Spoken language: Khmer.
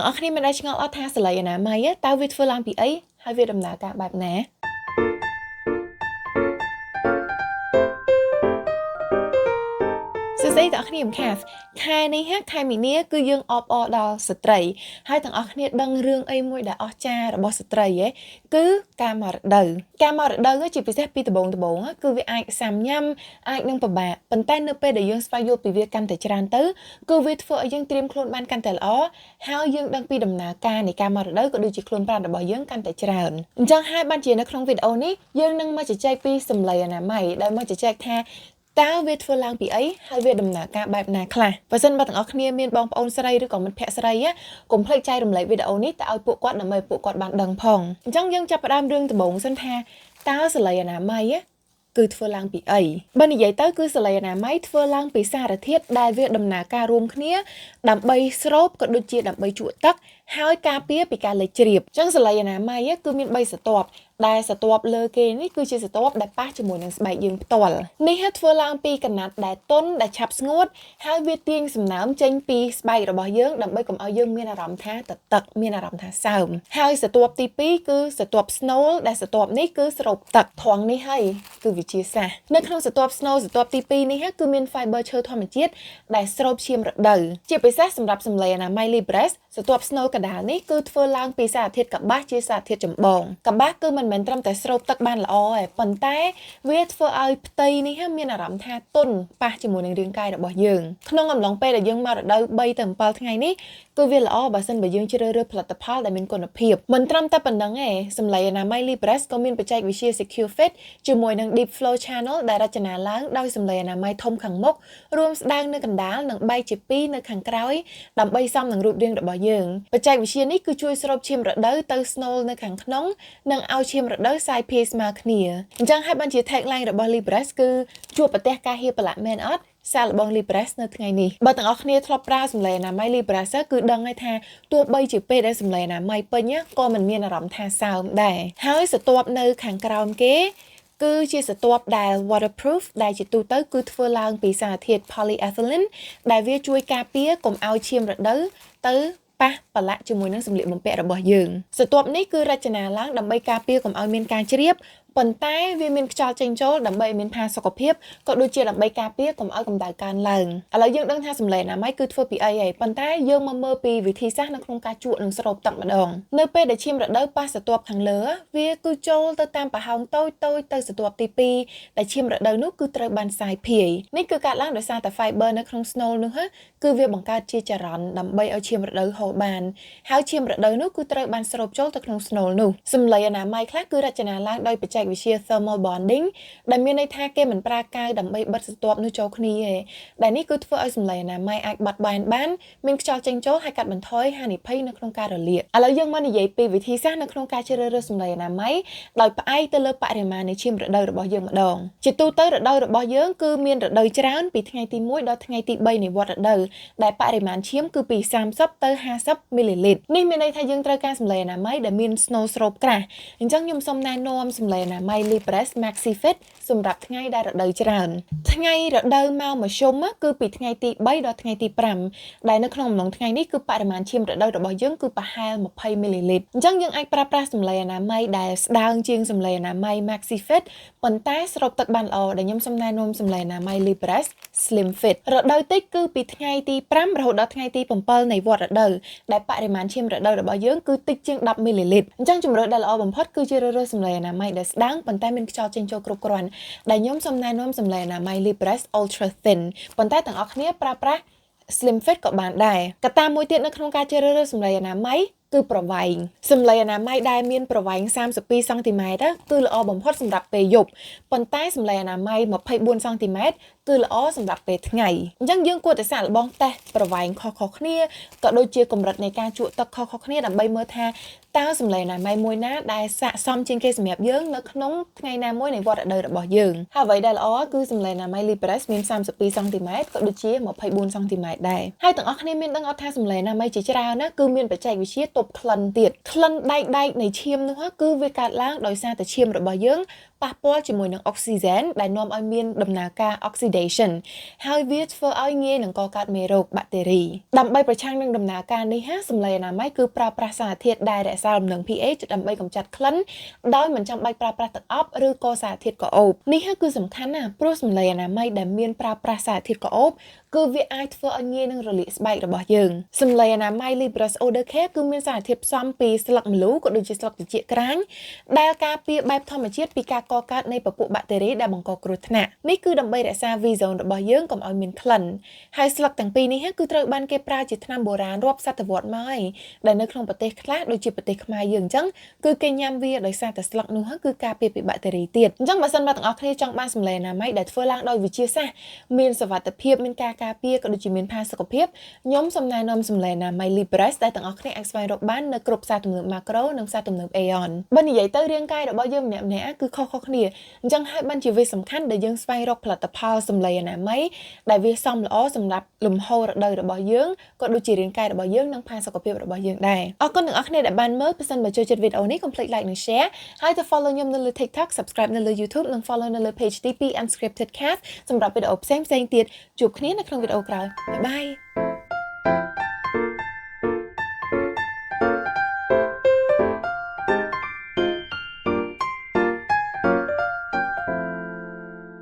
ទាំងអស់គ្នាមិនដែលឆ្ងល់អត់ថាសលេងអនាម័យតើវាធ្វើឡើងពីអីហើយវាដំណើរការបែបណាសួស្តីទាំងអស់គ្នាខ្ញុំខែនេះខែមីនាគឺយើងអបអរដល់ស្ត្រីហើយទាំងអស់គ្នាដឹងរឿងអីមួយដែលអស្ចារ្យរបស់ស្ត្រីគឺការមករដូវជាពិសេសពីដំបូងគឺវាអាចសាំញ៉ាំអាចនឹងពិបាកប៉ុន្តែនៅពេលដែលយើងស្វែងយល់ពីវាកាន់តែច្រើនទៅគឺវាធ្វើឲ្យយើងត្រៀមខ្លួនបានកាន់តែល្អហើយយើងដឹងពីដំណើរការនៃការមករដូវក៏ដូចជាខ្លួនប្រាណរបស់យើងកាន់តែច្រើនអញ្ចឹងហើយបានជានៅក្នុងវីដេអូនេះយើងនឹងមកជជែកពីសម្លេងអនាម័យដែលមកជជែកថាតើវាធ្វើឡើងពីអីហើយវាដំណើរការបែបណាខ្លះបើសិនបើទាំងអស់គ្នាមានបងប្អូនស្រីឬក៏មិត្តភក្តិស្រីកុំភ្លេចចែករំលែកវីដេអូនេះទៅឲ្យពួកគាត់ដើម្បីពួកគាត់បានដឹងផងអញ្ចឹងយើងចាប់ផ្ដើមរឿងដំបូងសិនថាតើសលេងអនាម័យគឺធ្វើឡើងពីអីបើនិយាយទៅគឺសលេងអនាម័យធ្វើឡើងពីសារធាតុដែលវាដំណើរការរួមគ្នាដើម្បីស្រូបក៏ដូចជាដើម្បីជក់ទឹកហើយការពារពីការលេចជ្រាបអញ្ចឹងសលេងអនាម័យគឺមាន3ស្រទាប់ដែលស្រទាប់លើគេនេះគឺជាស្រទាប់ដែលប៉ះជាមួយនឹងស្បែកយើងផ្ទាល់នេះធ្វើឡើងពីកណាត់ដែលទន់ដែលឆាប់ស្ងួតហើយវាទាញសំណើមចេញពីស្បែករបស់យើងដើម្បីកុំឲ្យយើងមានអារម្មណ៍ថាទឹកមានអារម្មណ៍ថាសើមហើយស្រទាប់ទី2គឺស្រទាប់ស្នូលដែលស្រទាប់នេះគឺស្រូបទឹកត្រង់នេះហើយគឺវិទ្យាសាស្ត្រនៅក្នុងស្រទាប់ស្នូលស្រទាប់ទី2នេះគឺមាន fiber ឈើធម្មជាតិដែលស្រូបឈាមរដូវជាពិសេសសម្រាប់សម្លេងអនាម័យ Libres ស្រទាប់ស្នូលកណ្ដាលនេះគឺធ្វើឡើងពីសារធាតុកប្បាសជាសារធាតុចម្បងកប្បាសគឺមិនមែនត្រឹមតែស្រូបទឹកបានល្អទេប៉ុន្តែវាធ្វើឲ្យផ្ទៃនេះមានអារម្មណ៍ថាទន់ប៉ះជាមួយនឹងរាងកាយរបស់យើងក្នុងអំឡុងពេលដែលយើងមករដូវ3ទៅ7ថ្ងៃនេះគឺវាល្អបើសិនបើយើងជ្រើសរើសផលិតផលដែលមានគុណភាពមិនត្រឹមតែប៉ុណ្្នឹងទេសម្លេងអនាម័យ Libres ក៏មានបច្ចេកវិទ្យា Secure Fit ជាមួយនឹង Deep Flow Channel ដែលរចនាឡើងដោយសម្លេងអនាម័យធំខាងមុខរួមស្ដើងនៅកណ្ដាលនិងបែកជា2នៅខាងក្រោយដើម្បីសមនឹងរូបរាងរបស់យើងបច្ចេកវិទ្យានេះគឺជួយស្រូបឈាមរដូវទៅស្នូលនៅខាងក្នុងនិងឲ្យឈាមរដូវសាយភាយស្មើគ្នាអញ្ចឹងហើយបានជា tagline របស់ Libres គឺជួបប្រទះការហៀបប្រឡាក់មែនអត់សាកល្បង Libres នៅថ្ងៃនេះបើទាំងអស់គ្នាធ្លាប់ប្រើសម្លេងអនាម័យ Libres គឺដឹងហើយថាទោះបីជាពេលដែលសម្លេងអនាម័យពេញក៏មិនមានអារម្មណ៍ថាសើមដែរហើយស្រទាប់នៅខាងក្រោមគេគឺជាស្រទាប់ដែល waterproof ដែលជាទូទៅគឺធ្វើឡើងពីសារធាតុ polyethylene ដែលវាជួយការពារកុំឲ្យឈាមរដូវទៅប៉ះប្រឡាក់ជាមួយនឹងសម្លៀកបំពាក់របស់យើងស្រទាប់នេះគឺរចនាឡើងដើម្បីការពារកុំឲ្យមានការជ្រាបប៉ុន្តែវាមានខ្យល់ចេញចូលដើម្បីឲ្យមានផាសុកភាពក៏ដូចជាដើម្បីការពារកុំឲ្យកម្ដៅកើនឡើងឥឡូវយើងដឹងថាសម្លេងអនាម័យគឺធ្វើពីអីហើយប៉ុន្តែយើងមកមើលពីវិធីសាស្ត្រនៅក្នុងការជក់និងស្រូបទឹកម្ដងនៅពេលដែលឈាមរដូវប៉ះស្រទាប់ខាងលើវាគឺចូលទៅតាមប្រហោងតូចទៅស្រទាប់ទី2ដែលឈាមរដូវនោះគឺត្រូវបានសាយភាយនេះគឺកើតឡើងដោយសារតែ fiber នៅក្នុង snow នោះគឺវាបង្កើតជាចរន្តដើម្បីឲ្យឈាមរដូវហូរបានហើយឈាមរដូវនោះគឺត្រូវបានស្រូបចូលទៅក្នុង snow នោះសម្លេងអនាម័យខ្លះគឺរចនាឡើងដោយបច្ចេកវិទ្យា thermal bonding ដែលមានន័យថាគេមិនប្រើកាវដើម្បីបិទស្រទាប់នោះចូលគ្នាទេដែលនេះគឺធ្វើឲ្យសម្លេងអនាម័យអាចបត់បែនបានមានខ្យល់ចេញចូលហើយកាត់បន្ថយហានិភ័យនៅក្នុងការរលាកឥឡូវយើងមកនិយាយពីវិធីសាស្ត្រនៅក្នុងការជ្រើសរើសសម្លេងអនាម័យដោយផ្អែកទៅលើបរិមាណនៃឈាមរដូវរបស់យើងម្ដងជាទូទៅរដូវរបស់យើងគឺមានរដូវច្រើនពីថ្ងៃទី1ដល់ថ្ងៃទី3នៃវដ្តរដូវដែលបរិមាណឈាមគឺពី30ទៅ50មីលីលីត្រនេះមានន័យថាយើងត្រូវការសម្លេងអនាម័យដែលមាន snow ស្រូបក្រាស់អញ្ចឹងខ្ញុំសូមណែនាំសម្លេងអនាម័យ Libres Maxi Fit សម្រាប់ថ្ងៃដែលរដូវច្រើនថ្ងៃរដូវមកមធ្យមគឺពីថ្ងៃទី3ដល់ថ្ងៃទី5ដែលនៅក្នុងអំឡុងថ្ងៃនេះគឺបរិមាណឈាមរដូវរបស់យើងគឺប្រហែល20មីលីលីត្រអញ្ចឹងយើងអាចប្រើប្រាស់សម្លេងអនាម័យដែលស្ដើងជាងសម្លេងអនាម័យ Maxi Fit ប៉ុន្តែស្រូបទឹកបានល្អដែលខ្ញុំសូមណែនាំសម្លេងអនាម័យ Libres Slim Fit រដូវតិចគឺពីថ្ងៃទី5រហូតដល់ថ្ងៃទី7នៃវដ្តរដូវដែលបរិមាណឈាមរដូវរបស់យើងគឺតិចជាង10មីលីលីត្រអញ្ចឹងជម្រើសដែលល្អបំផុតគឺជារើសសម្លេងអនាម័យដែលស្ដើងប៉ុន្តែមានខ្យល់ចេញចូលគ្រប់គ្រាន់ដែលខ្ញុំសូមណែនាំសម្លេងអនាម័យ Libres Ultra Thin ប៉ុន្តែទាំងអស់គ្នាប្រើប្រាស់ Slim Fit ក៏បានដែរកត្តាមួយទៀតនៅក្នុងការជ្រើសរើសសម្លេងអនាម័យគឺប្រវែងសម្លេងអនាម័យដែលមានប្រវែង32សង់ទីម៉ែត្រគឺល្អបំផុតសម្រាប់ពេលយប់ប៉ុន្តែសម្លេងអនាម័យ24សង់ទីម៉ែត្រគឺល្អសម្រាប់ពេលថ្ងៃអញ្ចឹងយើងគួរតែសាកល្បងតេស្តប្រវែងខុសៗគ្នាក៏ដូចជាកម្រិតនៃការជក់ទឹកខុសៗគ្នាដើម្បីមើលថាតើសម្លេងអនាម័យមួយណាដែលស័ក្តិសមជាងគេសម្រាប់យើងនៅក្នុងថ្ងៃណាមួយនៃវដ្តរដូវរបស់យើងហើយអ្វីដែលល្អគឺសម្លេងអនាម័យ Libres មាន32សង់ទីម៉ែត្រក៏ដូចជា24សង់ទីម៉ែត្រដែរហើយទាំងអស់គ្នាមានដឹងអត់ថាសម្លេងអនាម័យជាច្រើនណាគឺមានបច្ចេកវិទ្យាទប់ក្លិនទៀតក្លិនដែកនៃឈាមនោះគឺវាកើតឡើងដោយសារតែឈាមរបស់យើង ប៉ះពាល់ជាមួយនឹងអុកស៊ីហ្សែនដែលនាំឲ្យមានដំណើរការ oxidation ហើយវាធ្វើឲ្យងាយនឹងកកើតមេរោគបាក់តេរីដើម្បីប្រឆាំងនឹងដំណើរការនេះសម្លេងអនាម័យគឺប្រើប្រាស់សារធាតុដែលរក្សាលំនឹង pH ដើម្បីកម្ចាត់ក្លិនដោយមិនចាំបាច់ប្រើប្រាស់ទឹកអប់ឬក៏សារធាតុក្រអូបនេះគឺសំខាន់ណាស់ព្រោះសម្លេងអនាម័យដែលមានប្រើប្រាស់សារធាតុក្រអូបគឺវាអាចធ្វើឲ្យងាយនឹងរលាកស្បែករបស់យើងសម្លេងអនាម័យ Libres Odor Care គឺមានសារធាតុផ្សំពីស្លឹកម្លូក៏ដូចជាស្លឹកត្រចៀកក្រាញដែលការពារបែបធម្មជាតិពីការកកើតនៃពពួកបាក់តេរីដែលបង្កគ្រោះថ្នាក់នេះគឺដើម្បីរក្សា V-zone របស់យើងកុំឲ្យមានក្លិនហើយស្លឹកទាំងពីរនេះគឺត្រូវបានគេប្រើជាថ្នាំបុរាណរាប់សតវត្សមកហើយដែលនៅក្នុងប្រទេសខ្លះដូចជាប្រទេសខ្មែរយើងអញ្ចឹងគឺគេញ៉ាំវាដោយសារតែស្លឹកនោះគឺការពារពីបាក់តេរីទៀតអញ្ចឹងបើសិនបើទាំងអស់គ្នាចង់បានសម្លេងអនាម័យដែលធ្វើឡើងដោយវិទ្យាសាស្ត្រមានសុវត្ថិភាពមានការការពារក៏ដូចជាមានផាសុកភាពខ្ញុំសូមណែនាំសម្លេងអនាម័យ Libres ដែលទាំងអស់គ្នាអាចស្វែងរកបាននៅគ្រប់ផ្សារទំនើប Macro និងផ្សារទំនើប Aeon បើនិយាយទៅរាងកាយរបស់យើងម្នាក់ៗគឺខុសៗគ្នាអញ្ចឹងហើយបានជាវាសំខាន់ដែលយើងស្វែងរកផលិតផលសម្លេងអនាម័យដែលវាសមល្អសម្រាប់លំហូររដូវរបស់យើងក៏ដូចជារាងកាយរបស់យើងនិងផាសុកភាពរបស់យើងដែរអរគុណទាំងអស់គ្នាដែលបានមើលបើសិនបើចូលចិត្តវីដេអូនេះកុំភ្លេច like និង share ហើយទៅ follow ខ្ញុំនៅលើ TikTok subscribe នៅលើ YouTube និង follow នៅលើ page TP Unscripted Cast សម្រាប់វីដេអូផ្សេងៗទៀតជួបគ្នានៅក្នុងវីដេអូក្រោយបាយបាយ